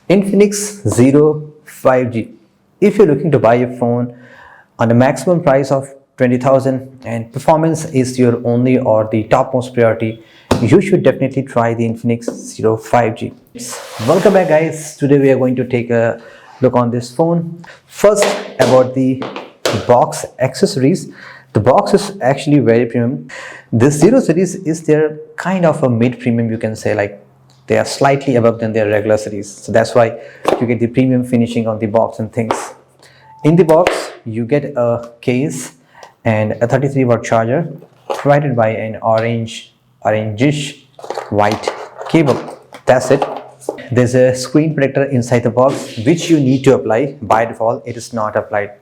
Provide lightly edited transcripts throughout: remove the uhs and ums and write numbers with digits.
Infinix Zero 5G. If you're looking to buy a phone on a maximum price of 20,000 and performance is your only or the topmost priority, you should definitely try the Infinix Zero 5G. Welcome back guys. Today we are going to take a look on this phone. First, about the box accessories. The box is actually very premium. This Zero series is their kind of a mid-premium, you can say, like they are slightly above than their regular series. So that's why you get the premium finishing on the box and things. In the box, you get a case and a 33-watt charger provided by an orangish white cable. That's it. There's a screen protector inside the box which you need to apply. By default, it is not applied.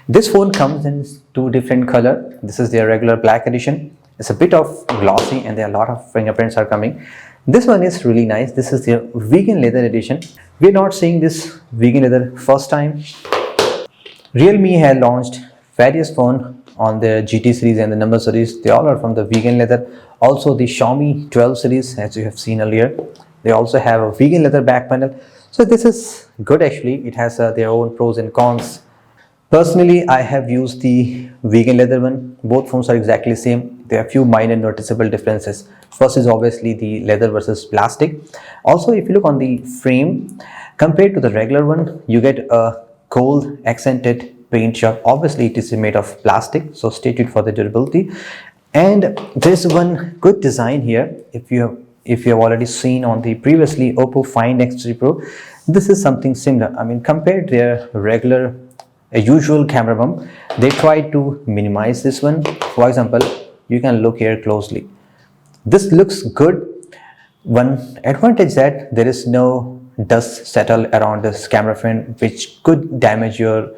This phone comes in two different colors. This is their regular black edition. It's a bit of glossy and there are a lot of fingerprints are coming. This one is really nice. This is their vegan leather edition. We're not seeing this vegan leather first time. Realme had launched various phones on their GT series and the number series. They all are from the vegan leather. Also the Xiaomi 12 series, as you have seen earlier, they also have a vegan leather back panel. So this is good actually. It has their own pros and cons. Personally, I have used the vegan leather one. Both phones are exactly the same. There are a few minor noticeable differences. First is obviously the leather versus plastic. Also, if you look on the frame, compared to the regular one, you get a gold accented paint job. Obviously, it is made of plastic, so stay tuned for the durability. And there's one good design here. If you have already seen on the previously Oppo Find X3 Pro, this is something similar. I mean, compared to their regular a usual camera bump, they try to minimize this one. For example, you can look here closely. This looks good. One advantage that there is no dust settle around this camera frame which could damage your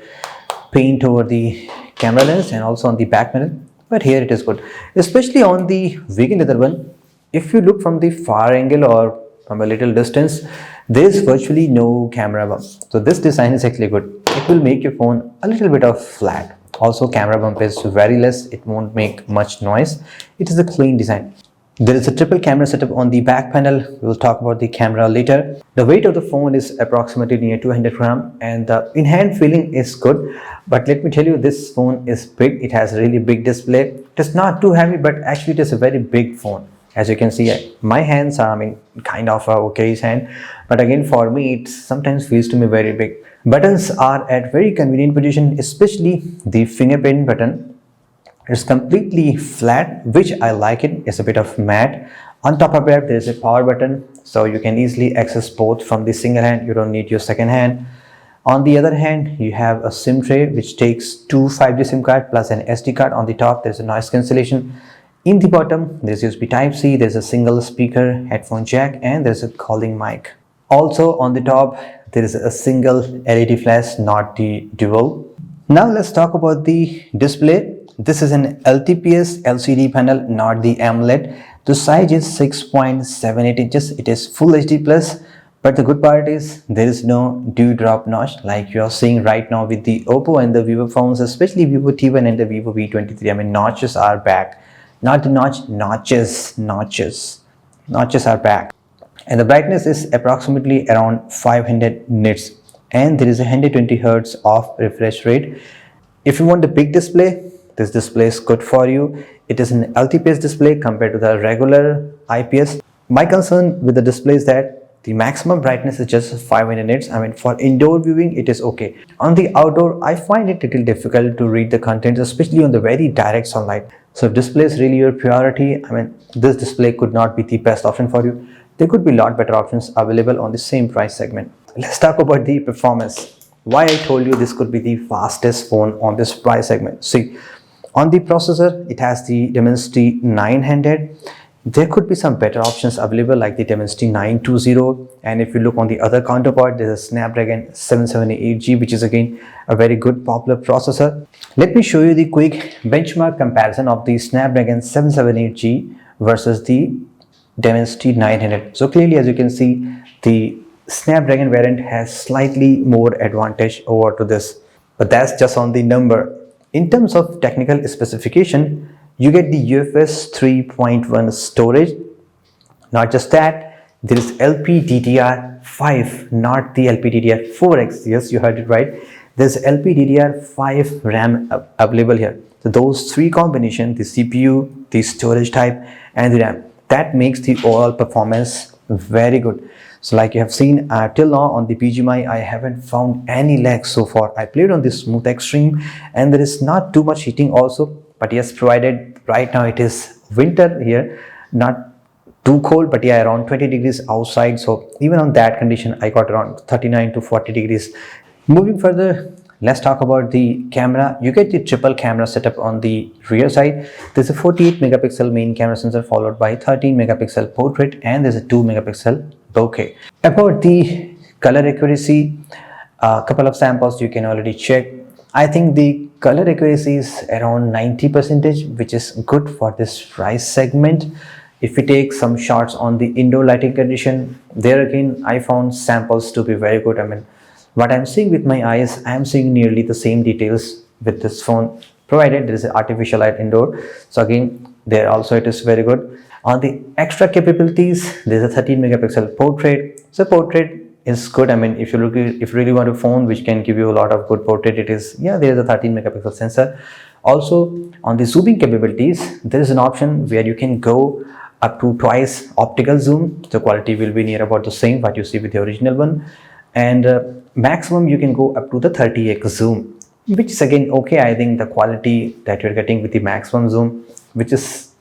paint over the camera lens and also on the back panel, but here it is good, especially on the vegan leather one. If you look from the far angle or from a little distance, there is virtually no camera bump. So this design is actually good. It will make your phone a little bit of flat. Also, camera bump is very less. It won't make much noise. It is a clean design. There is a triple camera setup on the back panel. We'll talk about the camera later. The weight of the phone is approximately near 200 grams and the in-hand feeling is good. But let me tell you, this phone is big. It has a really big display. It is not too heavy, but actually it is a very big phone. As you can see, my hands are, kind of a okay hand, but again for me it sometimes feels to me very big. Buttons are at very convenient position, especially the fingerprint button. It's completely flat, which I like it. It's a bit of matte. On top of that, there is a power button, so you can easily access both from the single hand. You don't need your second hand. On the other hand, you have a SIM tray which takes two 5G SIM card plus an SD card. On the top, there's a noise cancellation. In the bottom, there's USB Type-C, there's a single speaker headphone jack, and there's a calling mic. Also on the top, there is a single LED flash, not the dual. Now let's talk about the display. This is an LTPS LCD panel, not the AMOLED. The size is 6.78 inches. It is Full HD plus. But the good part is there is no dewdrop notch like you are seeing right now with the Oppo and the Vivo phones, especially Vivo T1 and the Vivo V23. Notches are back. Not the notches are back. And the brightness is approximately around 500 nits. And there is a 120 Hz of refresh rate. If you want a big display, this display is good for you. It is an LTPS display compared to the regular IPS. My concern with the display is that the maximum brightness is just 500 nits. For indoor viewing, it is okay. On the outdoor, I find it a little difficult to read the content, especially on the very direct sunlight. So if display is really your priority, this display could not be the best option for you. There could be a lot better options available on the same price segment. Let's talk about the performance. Why I told you this could be the fastest phone on this price segment. See, on the processor, it has the Dimensity 900. There could be some better options available like the Dimensity 920, and if you look on the other counterpart, there's a Snapdragon 778G, which is again a very good popular processor. Let me show you the quick benchmark comparison of the Snapdragon 778G versus the Dimensity 900. So clearly, as you can see, the Snapdragon variant has slightly more advantage over to this, but that's just on the number. In terms of technical specification, you get the UFS 3.1 storage. Not just that, There is LPDDR5, not the LPDDR4X. Yes, you heard it right. There's LPDDR5 RAM available here. So those three combinations, the CPU, the storage type, and the RAM, that makes the overall performance very good. So like you have seen till now on the BGMI, I haven't found any lag so far. I played on the smooth extreme and there is not too much heating also. But yes, provided right now it is winter here, not too cold, but yeah, around 20 degrees outside. So even on that condition, I got around 39 to 40 degrees. Moving further, let's talk about the camera. You get the triple camera setup on the rear side. There's a 48 megapixel main camera sensor followed by 13 megapixel portrait, and there's a 2 megapixel bokeh. About the color accuracy, a couple of samples you can already check. I think the color accuracy is around 90%, which is good for this price segment. If we take some shots on the indoor lighting condition, there again I found samples to be very good. I mean, what I'm seeing with my eyes, I'm seeing nearly the same details with this phone, provided there is an artificial light indoor. So again, there also it is very good. On the extra capabilities, there's a 13 megapixel portrait. So portrait is good. I mean, if you really want a phone which can give you a lot of good portrait, it is, yeah, there is a 13 megapixel sensor. Also on the zooming capabilities, there is an option where you can go up to twice optical zoom. The quality will be near about the same what you see with the original one, and maximum you can go up to the 30x zoom, which is again okay. I think the quality that you're getting with the maximum zoom, which is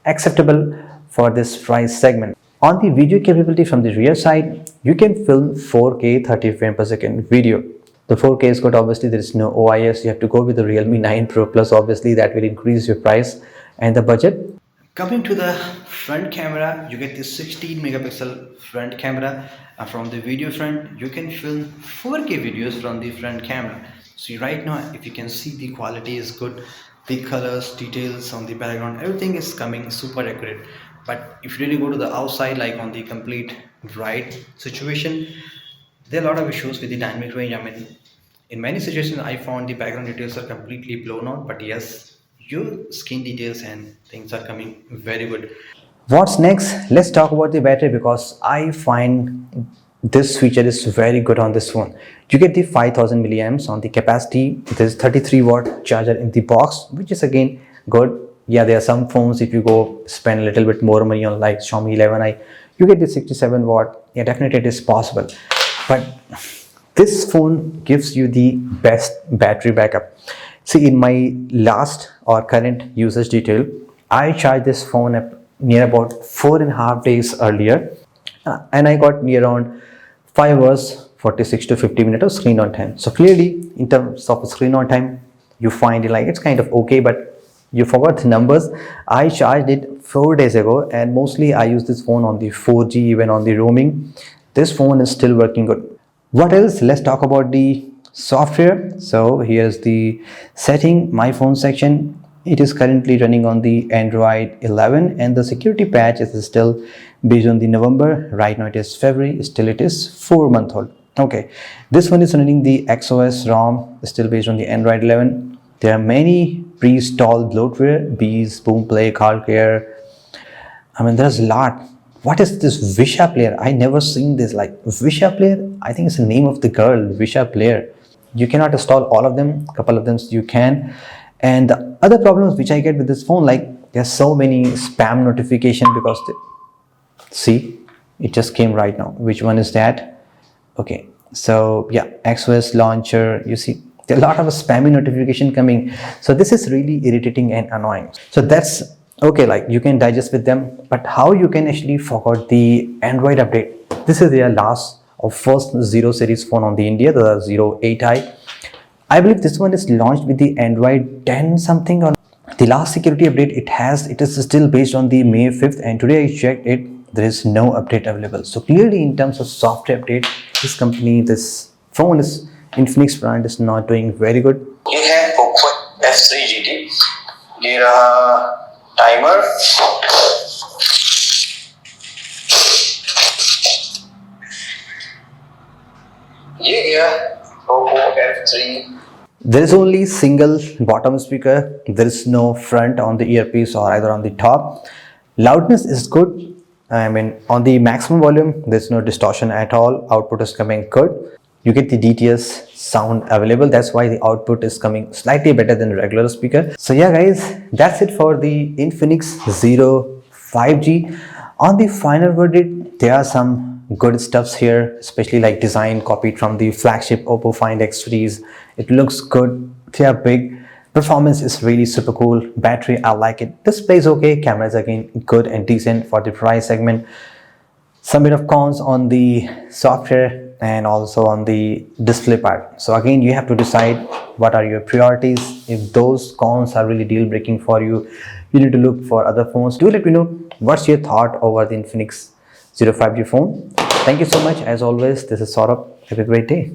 acceptable for this price segment. On the video capability from the rear side, you can film 4K 30 frames per second video. The 4K is good. Obviously there is no OIS. You have to go with the Realme 9 Pro Plus. Obviously that will increase your price and the budget. Coming to the front camera, you get this 16 megapixel front camera. From the video front, you can film 4K videos from the front camera. So right now, if you can see, the quality is good. The colors, details on the background, everything is coming super accurate. But if you really go to the outside, like on the complete bright situation, there are a lot of issues with the dynamic range. I mean, in many situations, I found the background details are completely blown out. But yes, your skin details and things are coming very good. What's next? Let's talk about the battery, because I find this feature is very good on this phone. You get the 5000 milliamps on the capacity. There's 33-watt charger in the box, which is again good. Yeah, there are some phones, if you go spend a little bit more money on like Xiaomi 11i, you get the 67-watt. Yeah, definitely it is possible. But this phone gives you the best battery backup. See, in my last or current usage detail, I charged this phone up near about 4.5 days earlier, and I got near around 5 hours 46 to 50 minutes of screen on time. So clearly in terms of screen on time, you find it like it's kind of okay, but you forgot the numbers. I charged it 4 days ago, and mostly I use this phone on the 4G, even on the roaming. This phone is still working good. What else? Let's talk about the software. So here's the setting, my phone section. It is currently running on the Android 11, and the security patch is still based on the November. Right now it is February, still it is 4-month old. Okay, this one is running the XOS ROM, still based on the Android 11. There are many pre-installed bloatware, Bees, Boomplay, CarCare. I mean, there's a lot. What is this Visha player? I never seen this. Like Visha player, I think it's the name of the girl, Visha player. You cannot install all of them, couple of them you can. And the other problems which I get with this phone, like there's so many spam notification, because see, it just came right now. Which one is that? Okay, so yeah, XOS launcher, you see there are a lot of spammy notification coming. So this is really irritating and annoying. So that's okay, like you can digest with them, but how you can actually forget the Android update? This is their last or first Zero series phone on the India, the Zero 8i. I believe this one is launched with the Android 10 something, or the last security update it is still based on the May 5th, and today I checked it, there is no update available. So clearly in terms of software update, this phone is Infinix brand is not doing very good. ये है Poco F3 GT, ये रहा timer, ये गया Poco F3. There is only single bottom speaker. There is no front on the earpiece or either on the top. Loudness is good. I mean, on the maximum volume, there's no distortion at all. Output is coming good. You get the DTS sound available. That's why the output is coming slightly better than regular speaker. So yeah, guys, that's it for the Infinix Zero 5G. On the final verdict, there are some good stuffs here, especially like design copied from the flagship Oppo Find X series. It looks good. They are big. Performance is really super cool. Battery, I like it. Display is okay. Camera is again good and decent for the price segment. Some bit of cons on the software and also on the display part. So again, you have to decide what are your priorities. If those cons are really deal breaking for you, you need to look for other phones. Do let me know what's your thought over the Infinix Zero 5G phone. Thank you so much. As always, this is Saurabh. Have a great day.